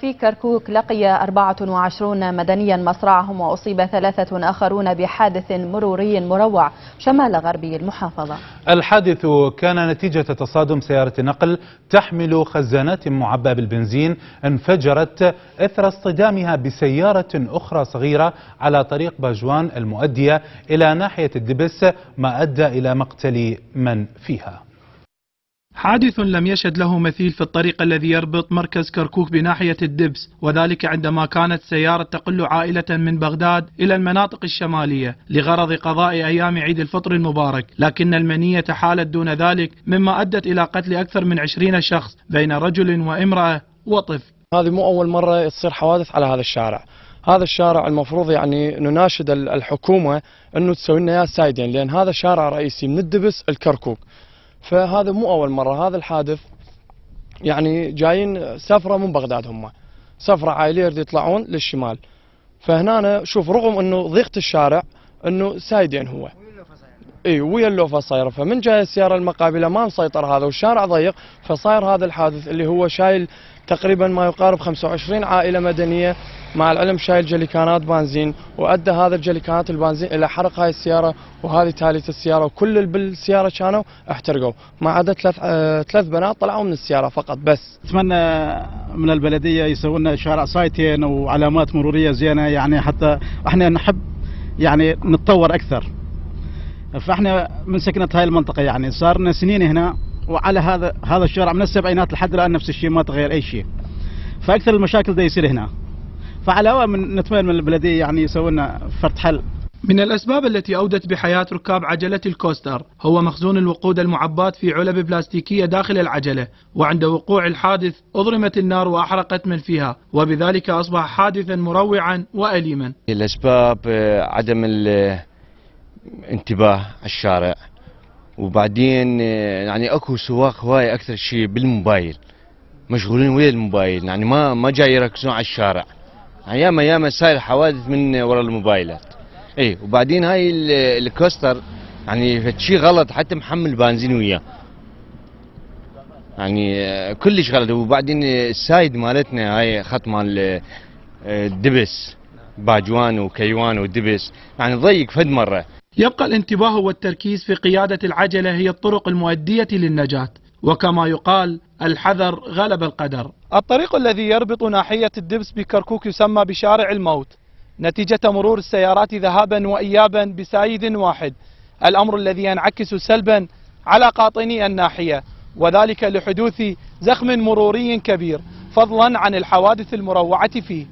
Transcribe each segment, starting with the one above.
في كركوك لقي 24 مدنيا مصرعهم، وأصيب 3 آخرون بحادث مروري مروع شمال غربي المحافظة. الحادث كان نتيجة تصادم سيارة نقل تحمل خزانات معبأة بالبنزين انفجرت إثر اصطدامها بسيارة أخرى صغيرة على طريق باجوان المؤدية إلى ناحية الدبس، ما أدى إلى مقتل من فيها. حادث لم يشهد له مثيل في الطريق الذي يربط مركز كركوك بناحية الدبس، وذلك عندما كانت سيارة تقل عائلة من بغداد إلى المناطق الشمالية لغرض قضاء أيام عيد الفطر المبارك، لكن المنية حالت دون ذلك، مما أدت إلى قتل أكثر من 20 شخص بين رجل وامرأة وطفل. هذه مو أول مرة تصير حوادث على هذا الشارع. هذا الشارع المفروض يعني نناشد الحكومة أنه تسوي لنا إياه سايدين، لأن هذا شارع رئيسي من الدبس الكركوك، فهذا مو أول مرة. هذا الحادث يعني جايين سفرة من بغداد، هم سفرة عائلية يطلعون للشمال، فهنا شوف رغم أنه ضيقة الشارع أنه سايدين هو ويا اللوفة صايرة، فمن جاي السيارة المقابلة ما مسيطر هذا والشارع ضيق، فصاير هذا الحادث اللي هو شايل تقريبا ما يقارب 25 عائلة مدنية، مع العلم شايل جليكانات بنزين، وأدى هذا الجليكانات البنزين إلى حرق هاي السيارة وهذه تالية السيارة، وكل اللي بالسيارة كانوا احترقوا، ما عدا ثلاث بنات طلعوا من السيارة فقط بس. أتمنى من البلدية يسوون لنا شارع سايتين وعلامات مرورية زينة، يعني حتى احنا نحب يعني نتطور أكثر. فاحنا من سكنة هاي المنطقة يعني صار لنا سنين هنا، وعلى هذا الشارع من السبعينات لحد الآن نفس الشيء، ما تغير أي شيء، فأكثر المشاكل ده يصير هنا، فعلى نتمنى من البلدية يعني يسوون لنا فرد حل. من الأسباب التي أودت بحياة ركاب عجلة الكوستر هو مخزون الوقود المعبات في علب بلاستيكية داخل العجلة، وعند وقوع الحادث أضرمت النار وأحرقت من فيها، وبذلك أصبح حادثا مروعا وأليما. الأسباب عدم الانتباه على الشارع، وبعدين يعني اكو سواق هواي اكثر شيء بالموبايل، مشغولين ويا الموبايل، يعني ما جاي يركزون على الشارع، ياما صاير حوادث من وراء الموبايلات. وبعدين هاي الكوستر يعني شيء غلط، حتى محمل بنزين وياه، يعني كلش غلط. وبعدين السايد مالتنا هاي خط مال الدبس باجوان وكيوان والدبس، يعني ضيق فد مره. يبقى الانتباه والتركيز في قيادة العجلة هي الطرق المؤدية للنجاة، وكما يقال الحذر غلب القدر. الطريق الذي يربط ناحية الدبس بكركوك يسمى بشارع الموت، نتيجة مرور السيارات ذهابا وإيابا بسايد واحد، الأمر الذي ينعكس سلبا على قاطني الناحية، وذلك لحدوث زخم مروري كبير فضلا عن الحوادث المروعة فيه.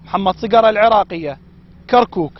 محمد صقر، العراقية، كركوك.